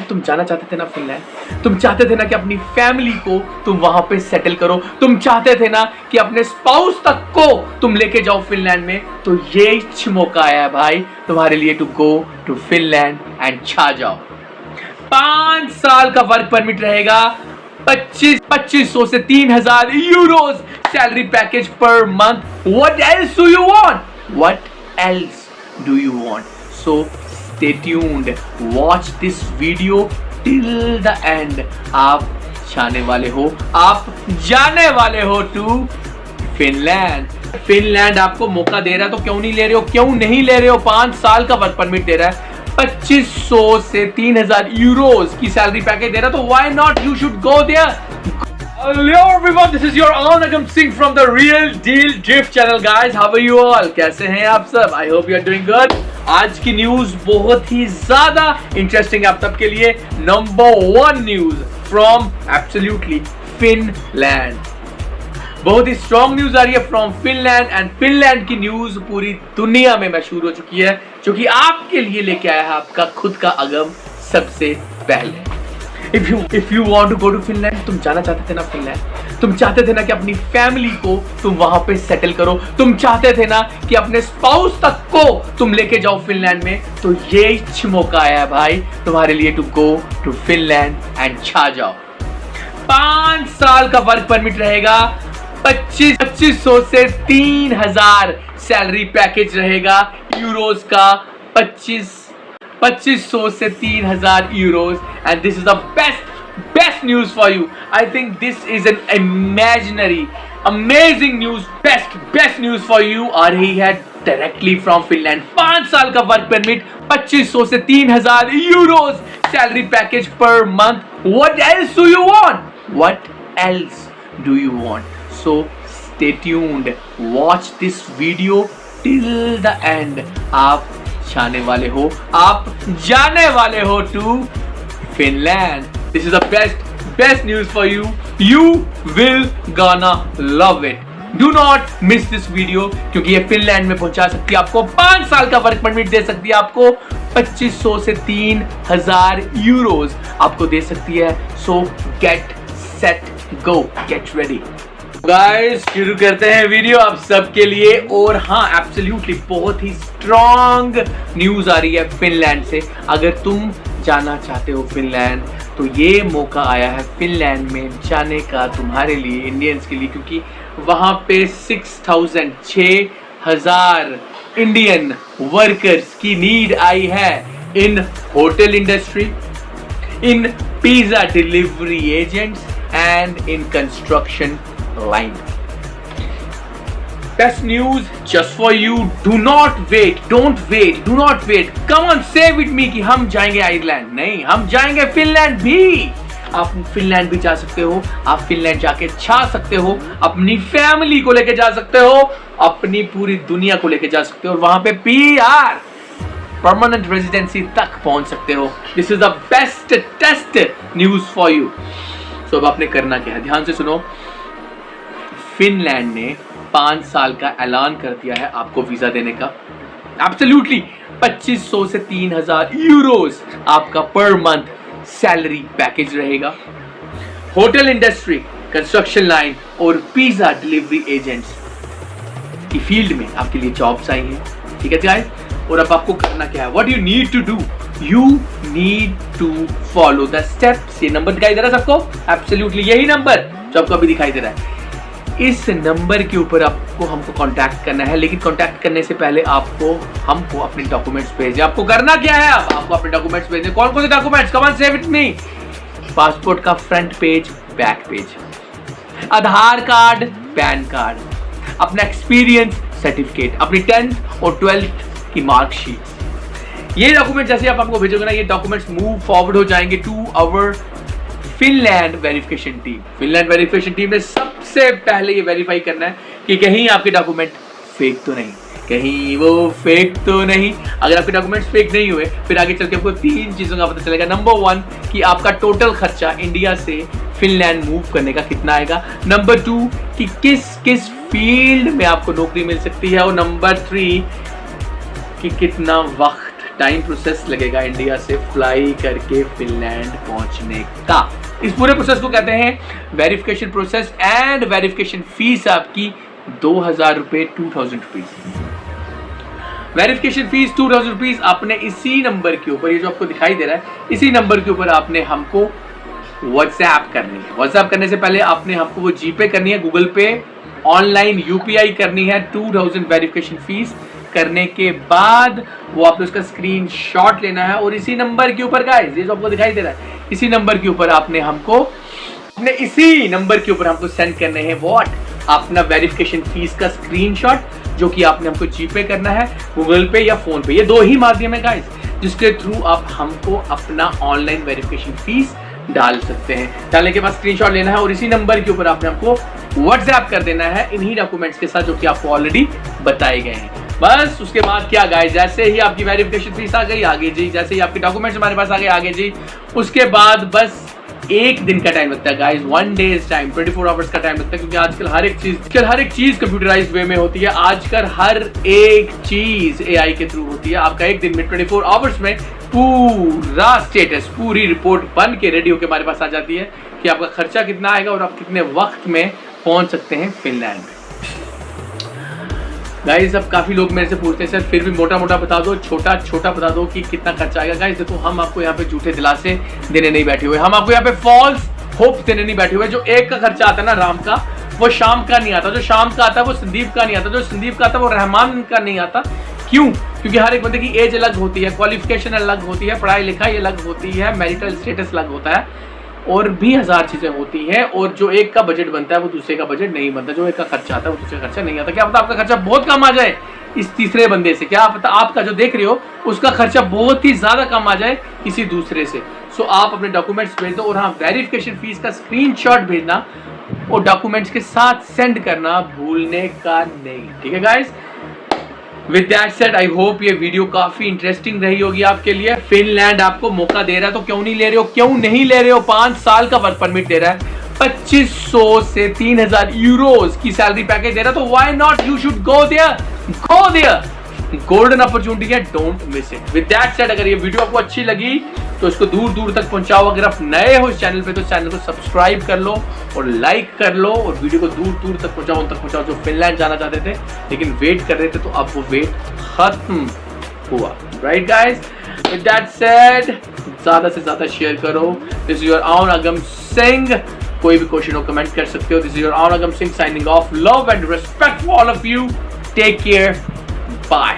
तुम जाना चाहते थे ना फिनलैंड, तुम चाहते थे ना कि अपनी फैमिली को तुम वहां पे सेटल करो, तुम चाहते थे ना कि अपने स्पाउस तक को तुम लेके जाओ फिनलैंड में, तो ये मौका आया है भाई तुम्हारे लिए to go to Finland and छा जाओ। 5 साल का वर्क परमिट रहेगा, 2500 से 3000 euros salary package per month. What else do you want? What else do you want? So stay tuned, watch this video till the end। आप जाने वाले हो, आप जाने वाले हो टू फिनलैंड। फिनलैंड आपको मौका दे रहा है तो क्यों नहीं ले रहे हो? क्यों नहीं ले रहे हो? 5 साल का वर्क परमिट दे रहा है, 2500 से 3000 यूरोज की सैलरी पैकेज दे रहा है, तो why not you should go there। Hello everyone, this is your Anagam Singh from the Real Deal Drift channel guys। How are you all? कैसे हैं आप सब? I hope you are doing good। आज की news बहुत ही ज्यादा interesting है आप सबके लिए। Number 1 news from absolutely Finland. बहुत ही स्ट्रॉन्ग न्यूज आ रही है फ्रॉम फिनलैंड, एंड फिनलैंड की न्यूज पूरी दुनिया में मशहूर हो चुकी है, जो कि आपके लिए लेके आया है आपका खुद का अगम सबसे पहले। If you want to go to Finland, तुम जाना चाहते थे ना फिनलैंड, तुम चाहते थे ना कि अपनी फैमिली को तुम वहां पे सेटल करो, तुम चाहते थे ना कि अपने स्पाउस तक को तुम लेके जाओ फिनलैंड में, तो ये मौका आया है भाई तुम्हारे लिए to go to Finland and छा जाओ। 5 साल का वर्क परमिट रहेगा, 2500 से 3000 सैलरी पैकेज रहेगा यूरोज का, 2500 से 3000 euros, and this is the best news for you. I think this is an imaginary amazing news, best news for you आ रही है डायरेक्टली फ्रॉम फिनलैंड। 5 साल का वर्क परमिट, 2500 से 3000 euros salary package per month. What else do you want? What else do you want? So stay tuned, watch this video till the end. आप जाने वाले हो, आप जाने वाले हो to Finland. This is the best news for you. You will gonna love it. Do not miss this video, क्योंकि ये फिनलैंड में पहुंचा सकती है आपको, 5 साल का वर्क परमिट दे सकती है आपको, 2500 से 3000 यूरोज आपको दे सकती है। सो get set go, get ready guys. शुरू करते हैं वीडियो आप सबके लिए। और हाँ, एब्सोल्युटली बहुत ही स्ट्रॉन्ग न्यूज आ रही है फिनलैंड से। अगर तुम जाना चाहते हो फिनलैंड, तो ये मौका आया है फिनलैंड में जाने का तुम्हारे लिए, इंडियंस के लिए, क्योंकि वहां पे 6000 इंडियन वर्कर्स की नीड आई है in hotel industry, in pizza delivery agents and in construction line। Best news just for you। Do not wait, don't wait, do not wait। Come on, say with me कि हम जाएंगे Ireland नहीं, हम जाएंगे Finland भी। आप Finland भी जा सकते हो, आप फिनलैंड जाके छा सकते हो, अपनी फैमिली को लेके जा सकते हो, अपनी पूरी दुनिया को लेके जा सकते हो, और वहां पे PR परमानेंट रेजिडेंसी तक पहुंच सकते हो। This is the best news for you. So अब आपने करना क्या है, ध्यान से सुनो। फिनलैंड ने 5 साल का ऐलान कर दिया है आपको वीजा देने का। एब्सोल्युटली 2500 से 3000 यूरोज आपका पर मंथ सैलरी पैकेज रहेगा। होटल इंडस्ट्री, कंस्ट्रक्शन लाइन और पिज्जा डिलीवरी एजेंट्स की फील्ड में आपके लिए जॉब्स आई हैं। ठीक है गाइस, और अब आपको करना क्या है, what you need to do, you need to follow the steps. ये नंबर दिखाई दे रहा है सबको? एब्सोल्युटली यही नंबर जो आपको अभी दिखाई दे रहा है, इस नंबर के ऊपर आपको हमको कांटेक्ट करना है। लेकिन कांटेक्ट करने से पहले हमको अपने डॉक्यूमेंट्स भेजने। आपको करना क्या है, आपको अपने डॉक्यूमेंट्स भेजने। कौन कौन से डॉक्यूमेंट्स? कम ऑन से विद मी। पासपोर्ट का फ्रंट पेज, बैक पेज, आधार कार्ड, पैन कार्ड, अपना एक्सपीरियंस सर्टिफिकेट, अपनी 10th और 12th की मार्कशीट। ये डॉक्यूमेंट जैसे आप हमको भेजोगे ना, ये डॉक्यूमेंट्स मूव फॉरवर्ड हो जाएंगे to our Finland verification team. Finland verification team ने सबसे पहले ये वेरीफाई करना है कि कहीं आपके डॉक्यूमेंट फेक तो नहीं, कहीं वो फेक तो नहीं। अगर आपके डॉक्यूमेंट्स फेक नहीं हुए, फिर आगे चल के आपको 3 चीजों का पता चलेगा। नंबर 1 कि आपका टोटल खर्चा इंडिया से फिनलैंड मूव करने का कितना आएगा। नंबर 2 कि किस किस फील्ड में आपको नौकरी मिल सकती है। और नंबर 3 कि कितना वक्त टाइम प्रोसेस लगेगा इंडिया से फ्लाई करके फिनलैंड पहुंचने का। इस पूरे प्रोसेस को कहते हैं verification process and verification fees आपकी 2000 रुपए, 2000 रुपीज। वेरिफिकेशन फीस 2000 रुपीज आपने इसी नंबर के ऊपर, ये जो आपको दिखाई दे रहा है, इसी नंबर के ऊपर आपने हमको व्हाट्सएप करनी है। व्हाट्सएप करने से पहले आपने हमको वो जीपे करनी है, गूगल पे, ऑनलाइन यूपीआई करनी है। 2000 वेरिफिकेशन फीस करने के बाद वो आपने उसका स्क्रीनशॉट लेना है और इसी नंबर के ऊपर गाइस, ये जो आपको दिखाई दे रहा है, इसी नंबर के ऊपर आपने हमको इसी नंबर के ऊपर हमको सेंड करने हैं व्हाट, अपना वेरिफिकेशन फीस का स्क्रीनशॉट, जो कि आपने हमको जीपे करना है, गूगल पे या फोन पे। ये दो ही माध्यम है गाइस जिसके थ्रू आप हमको अपना ऑनलाइन वेरिफिकेशन फीस डाल सकते हैं। डालने के बाद स्क्रीनशॉट लेना है और इसी नंबर के ऊपर आपने हमको व्हाट्सएप कर देना है इन्हीं डॉक्यूमेंट्स के साथ जो कि आपको ऑलरेडी बताए गए हैं। बस उसके बाद क्या गाइस, जैसे ही आपकी वेरिफिकेशन फीस आ गई आगे जी, जैसे ही आपके डॉक्यूमेंट्स हमारे पास आ गए आगे जी, उसके बाद बस एक दिन का टाइम लगता है गाइस, 1 डेज टाइम, 24 आवर्स का टाइम लगता है, क्योंकि आजकल हर एक चीज कंप्यूटराइज्ड वे में होती है। आजकल हर एक चीज एआई के थ्रू होती है। आपका एक दिन में 24 आवर्स में पूरा स्टेटस, पूरी रिपोर्ट बन के रेडी होकर हमारे पास आ जाती है कि आपका खर्चा कितना आएगा और आप कितने वक्त में पहुंच सकते हैं फिनलैंड में। गाइस अब काफी लोग मेरे से पूछते हैं सर फिर भी मोटा मोटा बता दो, छोटा छोटा बता दो कि कितना खर्चा आएगा। गाइस देखो, हम आपको यहाँ पे झूठे दिलासे देने नहीं बैठे हुए, हम आपको यहाँ पे फॉल्स होप देने नहीं बैठे हुए। जो एक का खर्चा आता है ना राम का, वो शाम का नहीं आता, जो शाम का आता है वो संदीप का नहीं आता, जो संदीप का आता है वो रहमान का नहीं आता। क्यों? क्योंकि हर एक बंदे की एज अलग होती है, क्वालिफिकेशन अलग होती है, पढ़ाई लिखाई अलग होती है, मैरिटल स्टेटस अलग होता है और भी 1000 चीजें होती हैं। और जो एक का बजट बनता है वो दूसरे का बजट नहीं बनता, जो एक का खर्चा आता है वो दूसरे का खर्चा नहीं आता। क्या पता आपका खर्चा बहुत कम आ जाए इस तीसरे बंदे से, क्या पता आपका जो देख रहे हो उसका खर्चा बहुत ही ज्यादा कम आ जाए किसी दूसरे से। सो आप अपने डॉक्यूमेंट्स भेज दो और हाँ, वेरिफिकेशन फीस का स्क्रीनशॉट भेजना और डॉक्यूमेंट्स के साथ सेंड करना भूलने का नहीं, ठीक है guys. With that said, I hope ये वीडियो काफी इंटरेस्टिंग रही होगी आपके लिए। फिनलैंड आपको मौका दे रहा है तो क्यों नहीं ले रहे हो, क्यों नहीं ले रहे हो? 5 साल का वर्क परमिट दे रहा है, 2500 से 3000 यूरोज की सैलरी पैकेज दे रहा है, तो why not, you should go there. Golden opportunity है, don't miss it. With that said, अगर ये वीडियो आपको अच्छी लगी तो इसको दूर दूर तक पहुंचाओ। अगर आप नए हो इस चैनल पे तो चैनल को सब्सक्राइब कर लो और लाइक कर लो और वीडियो को दूर दूर तक पहुंचाओ, उन तक पहुंचाओ जो फिनलैंड जाना चाहते थे लेकिन वेट कर रहे थे, तो अब वो वेट खत्म हुआ। Right guys, with that said, ज्यादा से ज्यादा शेयर करो। This is your own Agam Singh. कोई भी क्वेश्चन हो कमेंट कर सकते हो। This is your own Agam Singh signing off. Love and respect for all of you. Take care, bye.